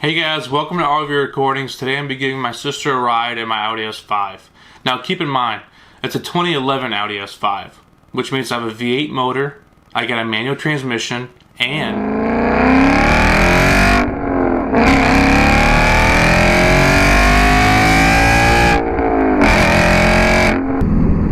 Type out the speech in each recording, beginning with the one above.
Hey guys, welcome to RVrecordings. Today I'm giving my sister a ride in my Audi S5. Now keep in mind, it's a 2011 Audi S5, which means I have a V8 motor, I got a manual transmission, and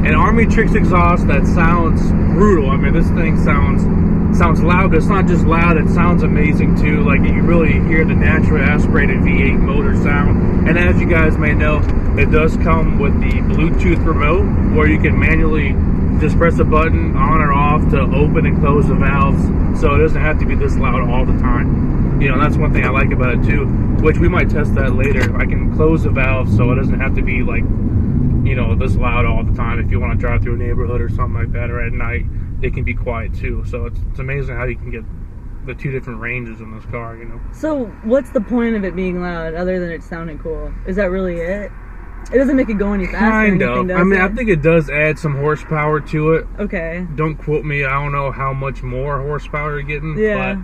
an Armytrix exhaust that sounds brutal. I mean, this thing sounds loud, but it's not just loud, it sounds amazing too. Like, you really hear the natural aspirated V8 motor sound. And as you guys may know, it does come with the Bluetooth remote where you can manually just press a button on or off to open and close the valves, so it doesn't have to be this loud all the time. You know, that's one thing I like about it too, which we might test that later. I can close the valves so it doesn't have to be like, you know, this loud all the time. If you want to drive through a neighborhood or something like that, or at night, it can be quiet too. So it's amazing how you can get the two different ranges in this car, you know. So what's the point of it being loud other than it sounding cool? Is that really it? It doesn't make it go any faster. Kind of. I mean, I think it does add some horsepower to it. Okay. Don't quote me. I don't know how much more horsepower you're getting. Yeah.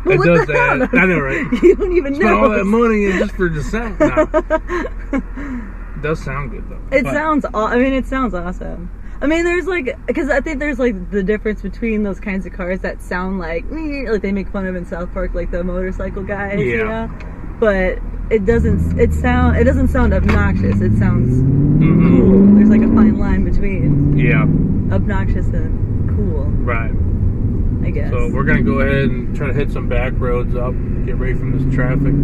But it does add. I know, right? You don't even know. Spend all that money in just for the sound. No. It does sound good though. It sounds awesome. I mean, there's like, because I think there's like the difference between those kinds of cars that sound like they make fun of in South Park, like the motorcycle guys, yeah. You know? But it doesn't sound obnoxious. It sounds cool. There's like a fine line between obnoxious and cool. Right. I guess. So we're gonna go ahead and try to hit some back roads up, get ready from this traffic.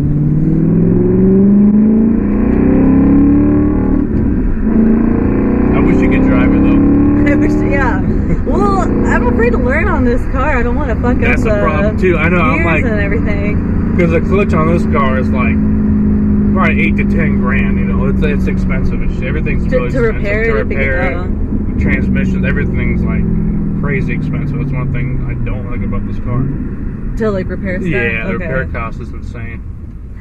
Yeah. Well, I'm afraid to learn on this car. I don't want to fuck That's up the problem too. I know. I'm like, and everything. Because a clutch on this car is like probably 8 to 10 grand. You know, it's expensive and shit. Everything's really to repair it. Transmissions, everything's like crazy expensive. That's one thing I don't like about this car. To like repair stuff. Yeah, the repair cost is insane.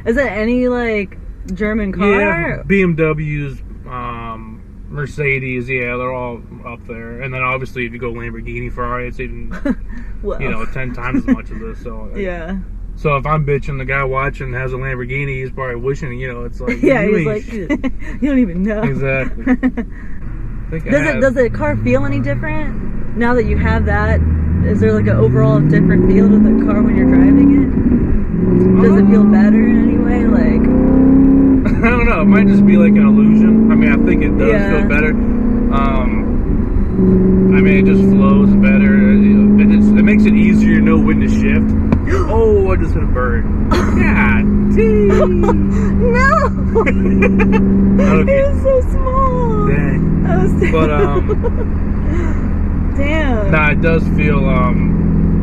Is it any like German car? Yeah, BMWs. Mercedes, yeah, they're all up there. And then obviously if you go Lamborghini, Ferrari, it's even, well, you know, 10 times as much as this. So yeah. So if I'm bitching, the guy watching has a Lamborghini, he's probably wishing, you know, it's like, yeah, he's like, you don't even know. Exactly. Does the car feel any different now that you have that? Is there like an overall different feel to the car when you're driving it? Does it feel better in any way? Like, I don't know. It might just be like an illusion. I mean, I think it does feel better. I mean, it just flows better. It makes it easier to know when to shift. Oh, I just hit a bird. God damn. No. Okay. It was so small. Dang. But damn. Nah, it does feel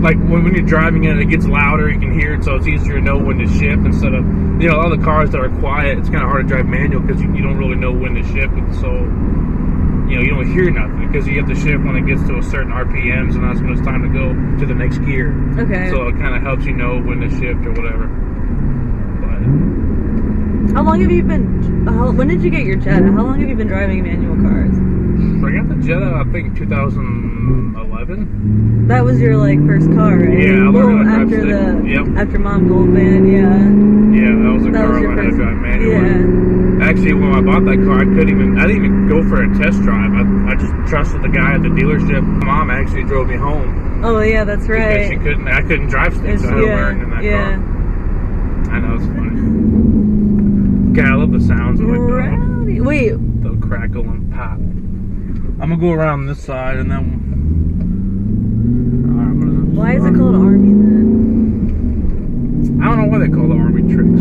like when you're driving it, it gets louder. You can hear it, so it's easier to know when to shift instead of, you know, all the cars that are quiet. It's kind of hard to drive manual because you don't really know when to shift, and so, you know, you don't hear nothing because you have to shift when it gets to a certain RPMs, and that's when it's time to go to the next gear. Okay. So it kind of helps you know when to shift or whatever. But how long have you been? When did you get your Jetta? How long have you been driving manual cars? I got the Jetta, I think 2011. That was your like first car, right? Yeah, I learned how to drive stick. After Mom Gold Band, yeah, that was a car I learned how to drive manual. Yeah. Actually, when I bought that car, I didn't even go for a test drive. I just trusted the guy at the dealership. My mom actually drove me home. Oh yeah, that's right. Because I couldn't drive stick, so I had to learn in that car. I know, it's funny. God, I love the sounds of like the crackle and pop. I'm gonna go around this side and then. Why is it called Army then? I don't know why they call it Armytrix.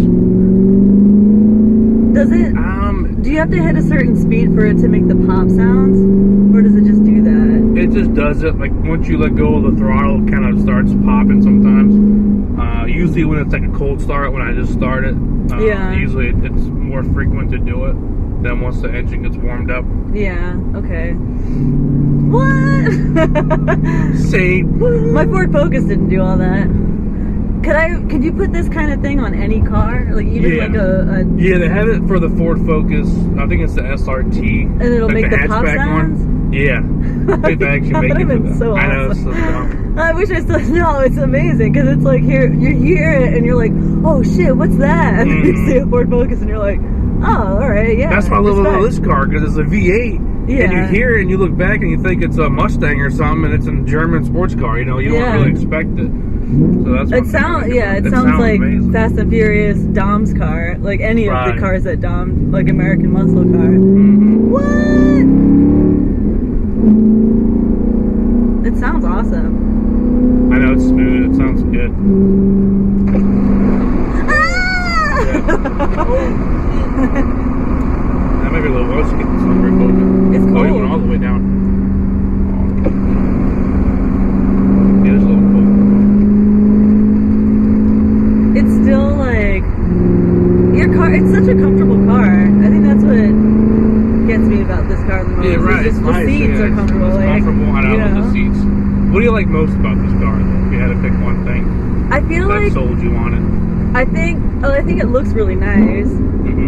Does it? Do you have to hit a certain speed for it to make the pop sounds, or does it just do that? It just does it. Like once you let go of the throttle, it kind of starts popping sometimes. Usually when it's like a cold start, when I just start it, usually it's more frequent to do it than once the engine gets warmed up. Yeah. Okay. What? Say what? My Ford Focus didn't do all that. Could you put this kind of thing on any car? Like you did like a yeah, they have it for the Ford Focus. I think it's the SRT. And it'll like make the pop sounds? Yeah, they actually make it for them. So I know, awesome. it's so dumb. I wish I still know. It's amazing because it's like you hear it and you're like, oh shit, what's that? And then you see a Ford Focus and you're like, oh, all right, yeah. That's why I love about this car, because it's a V8. Yeah. And you hear it and you look back and you think it's a Mustang or something, and it's a German sports car. You know, you don't really expect it. So that's what it sounds like amazing. Fast and Furious Dom's car, like any of the cars that Dom, like American Muscle car. What? It sounds awesome. I know, it's smooth. It sounds good. That might be a little close to get the sun roof open. It's cold. Oh, it went all the way down. Yeah, it's a little cold. It's still like your car. It's such a comfortable car. I think that's what gets me about this car the most. Yeah, right. It's the seats are comfortable. It's comfortable. I love the seats. What do you like most about this car, though? If you had to pick one thing, I feel that like sold you on it. I think it looks really nice,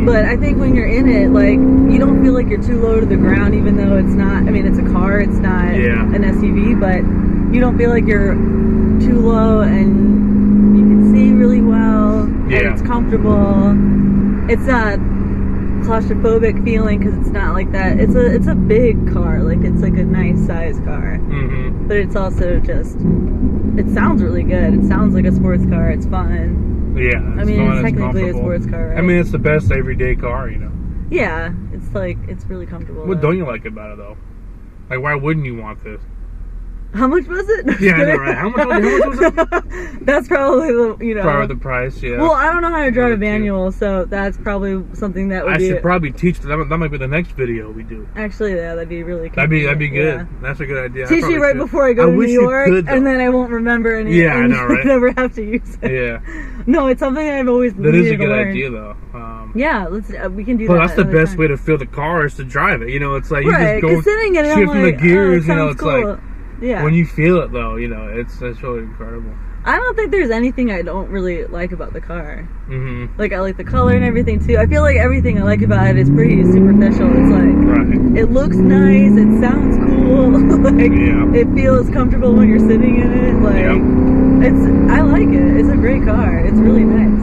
but I think when you're in it, like, you don't feel like you're too low to the ground, even though it's not. I mean, it's a car. It's not an SUV, but you don't feel like you're too low, and you can see really well, and it's comfortable. It's not claustrophobic feeling because it's not like that. It's a big car, like it's like a nice size car, but it's also just, it sounds really good. It sounds like a sports car. It's fun. Yeah, I mean, it's technically a sports car, right? I mean, it's the best everyday car, you know. Yeah, it's like, it's really comfortable. What don't you like about it, though? Like, why wouldn't you want this? How much was it? Yeah, I know, right? How much was it? That's probably the, probably the price, yeah. Well, I don't know how to drive a manual, so that's probably something that would I should probably teach that. That might be the next video we do. Actually, yeah, that'd be really cool. That'd be good. Yeah. That's a good idea. Teach you right before I go to New York, and then I won't remember any. Yeah, I know, right? Never have to use it. Yeah. No, it's something I've always needed to learn. That is a good idea, though. Yeah, we can do that. Well, that's the best way to feel the car, is to drive it. You know, it's like you just go sitting in it, shifting the gears. You know, it's cool. like when you feel it, though. You know, it's really incredible. I don't think there's anything I don't really like about the car. Like, I like the color and everything too. I feel like everything I like about it is pretty superficial. It's like it looks nice, it sounds cool, like it feels comfortable when you're sitting in it. Like I like it. It's a great car. It's really nice.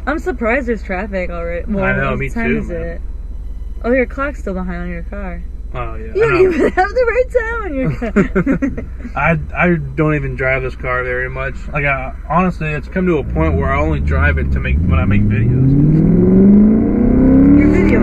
I'm surprised there's traffic already. Well, I know, me what time too, is man. it? Oh, your clock's still behind on your car. Oh, yeah. You don't even have the right time on your car. I don't even drive this car very much. Like, honestly, it's come to a point where I only drive it when I make videos. Your video.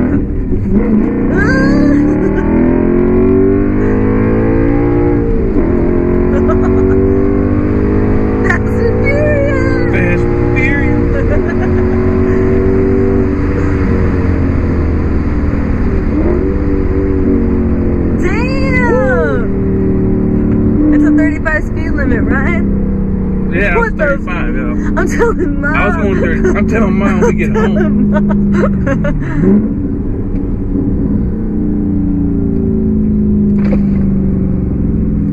Yeah, I was 35, yeah. I'm telling Mom. I was going 30. I'm telling Mom when we get home.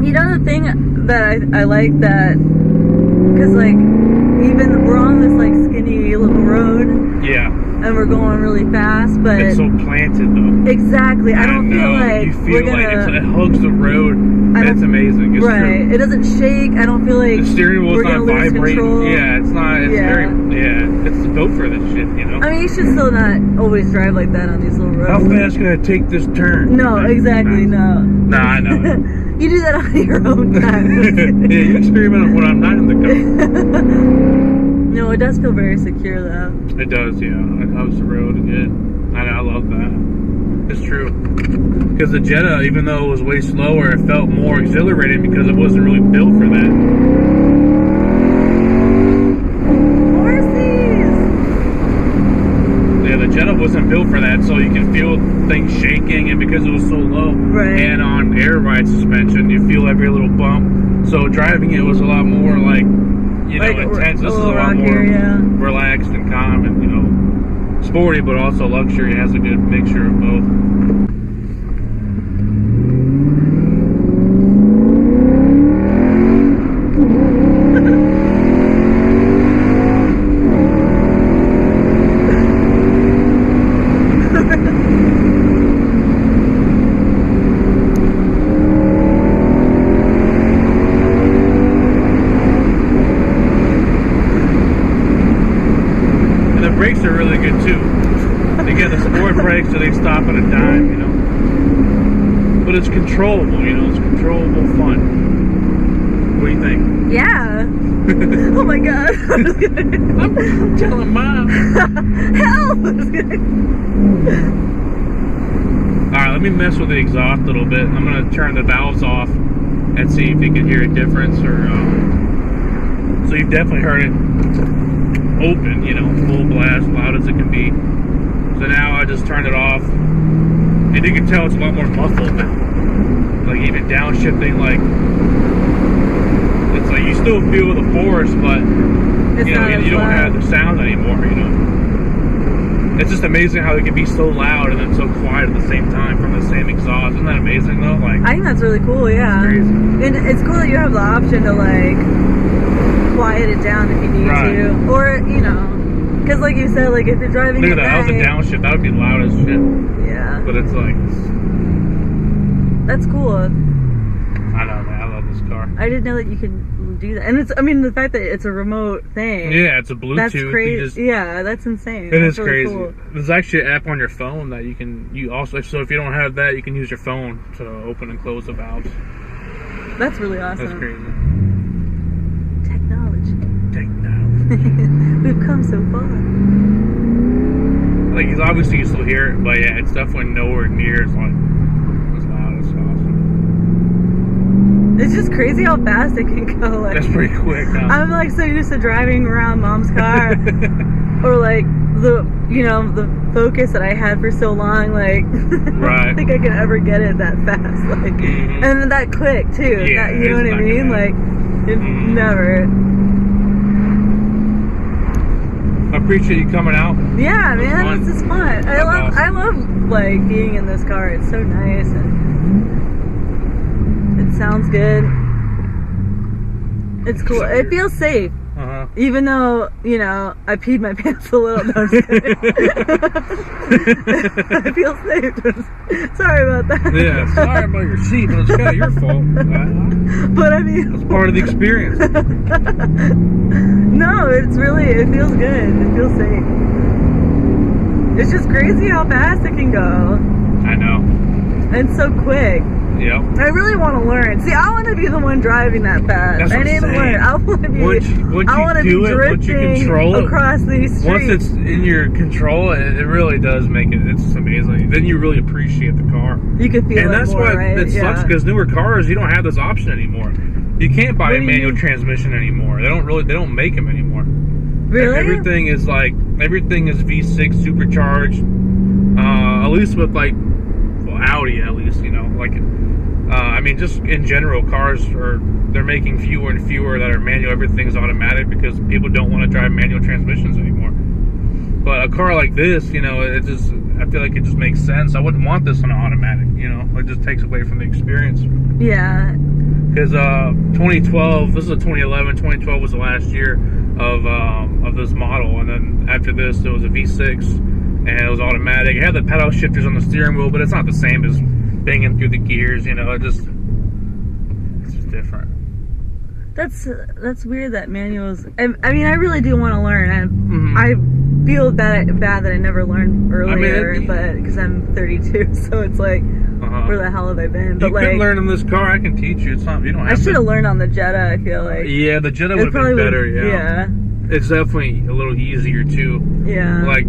You know the thing that I like that, because like, even we're on this like skinny little road. Yeah. And we're going really fast, but it's so planted though. Exactly. I don't feel like you feel like it hugs the road. That's amazing. It's true. It doesn't shake. I don't feel like the steering wheel's not vibrating. Control. Yeah, it's not. It's very. Yeah, it's built for this shit. You know. I mean, you should still not always drive like that on these little roads. How fast can I take this turn? No, exactly. No. Nah, I know. You do that on your own time. Yeah, you experiment when I'm not in the car. No, it does feel very secure though. It does, yeah. It hugs the road good. I love that. It's true. Because the Jetta, even though it was way slower, it felt more exhilarating because it wasn't really built for that. Horses! Yeah, the Jetta wasn't built for that, so you can feel things shaking, and because it was so low, and on air ride suspension, you feel every little bump. So driving it was a lot more like, you know, intense. This is a lot more relaxed and calm and, you know, sporty, but also luxury. It has a good mixture of both. but it's controllable, you know, it's controllable fun. What do you think? Yeah. Oh my god. I'm telling Mom. Help! Alright, let me mess with the exhaust a little bit. I'm going to turn the valves off and see if you can hear a difference. Or so you've definitely heard it open, you know, full blast, loud as it can be. So now I just turned it off. And you can tell it's a lot more muffled. Like even downshifting, like it's like you still feel the force, but you know, you don't have the sound anymore, you know. It's just amazing how it can be so loud and then so quiet at the same time from the same exhaust. Isn't that amazing though? Like, I think that's really cool, yeah. It's crazy. And it's cool that you have the option to like quiet it down if you need to. Or, you know, because like you said, like if you're driving look at that, that was a downshift. That would be loud as shit. Yeah. But it's like... That's cool. I know, man. I love this car. I didn't know that you could do that. And it's, I mean, the fact that it's a remote thing. Yeah, it's a Bluetooth. That's crazy. Yeah, that's insane. It is really crazy. Cool. There's actually an app on your phone that you can... So if you don't have that, you can use your phone to open and close the valves. That's really awesome. That's crazy. Technology. We've come so far. Like, obviously you still hear it, but yeah, it's definitely nowhere near as like as loud. It's awesome. It's just crazy how fast it can go. Like, that's pretty quick. Huh? I'm like so used to driving around Mom's car, or like the the Focus that I had for so long. Like, right. I don't think I could ever get it that fast. Like, and that quick too. Yeah, that, you know what I mean? Like, it never. I appreciate you coming out. Yeah, man, this is fun. I love like being in this car. It's so nice and it sounds good. It's cool. It feels safe. Even though, you know, I peed my pants a little. No, I'm just kidding. I feel safe. Sorry about that. Yeah, sorry about your seat, but it's kind of your fault. But I mean, it's part of the experience. No, it feels good. It feels safe. It's just crazy how fast it can go. I know. And so quick. Yep. I really want to learn. See, I want to be the one driving that fast. That's I need to learn. I want to be. Once you control it across these streets. Once it's in your control, it really does make it. It's amazing. Then you really appreciate the car. You can feel it more, and that's why right? it sucks because newer cars, you don't have this option anymore. You can't buy a manual transmission anymore. They don't make them anymore. Really? Everything is V6 supercharged. At least with Audi, at least, you know, like. I mean, just in general, they're making fewer and fewer that are manual. Everything's automatic because people don't want to drive manual transmissions anymore. But a car like this, you know, I feel like it just makes sense. I wouldn't want this on an automatic, you know. It just takes away from the experience. Yeah. Because 2012, this is a 2011. 2012 was the last year of this model, and then after this, there was a V6, and it was automatic. It had the pedal shifters on the steering wheel, but it's not the same as banging through the gears, you know. It's just different. That's weird that manuals. I mean, I really do want to learn. I feel bad that I never learned earlier, but because I'm 32, so it's like, where the hell have I been? But you could learn in this car. I can teach you. It's not. You don't have. I should have learned on the Jetta. I feel like. Yeah, the Jetta would have been better. Yeah. It's definitely a little easier too. Yeah. Like,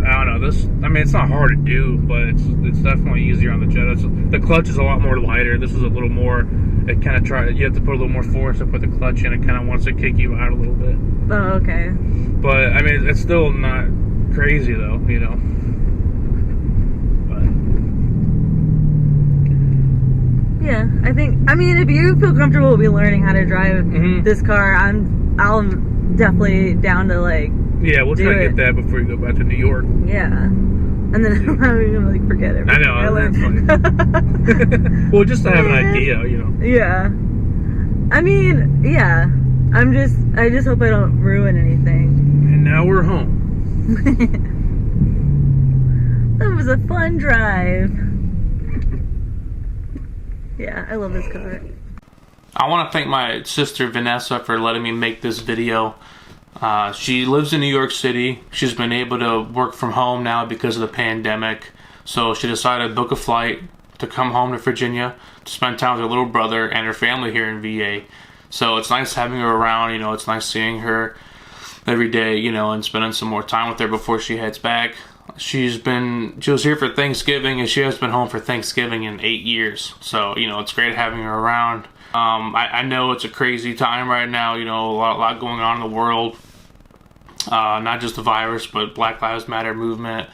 I don't know. This. I mean, it's not hard to do, but it's definitely easier on the Jetta. The clutch is a lot more lighter. This is a little more. It kind of you have to put a little more force to put the clutch in. It kind of wants to kick you out a little bit. Oh, okay. But I mean, it's still not crazy though, you know. But yeah, I mean, if you feel comfortable with learning how to drive this car, I'll definitely down to like. Yeah, we'll try to get that before you go back to New York. Yeah. And then I'm gonna like forget it. I know, that's funny. Well, just to have an idea, you know. Yeah. I mean, yeah. I just hope I don't ruin anything. And now we're home. That was a fun drive. Yeah, I love this car. I want to thank my sister Vanessa for letting me make this video. She lives in New York City. She's been able to work from home now because of the pandemic. So she decided to book a flight to come home to Virginia to spend time with her little brother and her family here in VA. So it's nice having her around. You know, it's nice seeing her every day, you know, and spending some more time with her before she heads back. She was here for Thanksgiving, and she has been home for Thanksgiving in 8 years. So, you know, it's great having her around. I know it's a crazy time right now, you know, a lot going on in the world. Not just the virus, but Black Lives Matter movement,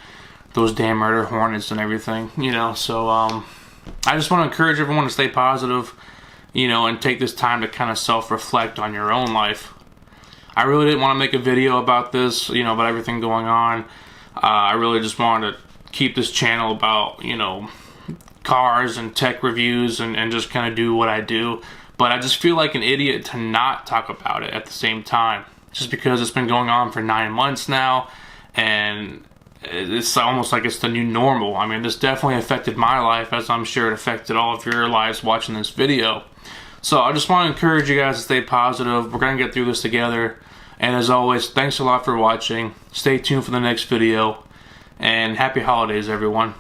those damn murder hornets and everything, you know. So I just want to encourage everyone to stay positive, you know, and take this time to kind of self-reflect on your own life. I really didn't want to make a video about this, you know, about everything going on. I really just wanted to keep this channel about, you know, cars and tech reviews and just kind of do what I do. But I just feel like an idiot to not talk about it at the same time. Just because it's been going on for 9 months now, and it's almost like it's the new normal. I mean, this definitely affected my life, as I'm sure it affected all of your lives watching this video. So I just want to encourage you guys to stay positive. We're going to get through this together. And as always, thanks a lot for watching. Stay tuned for the next video. And happy holidays, everyone.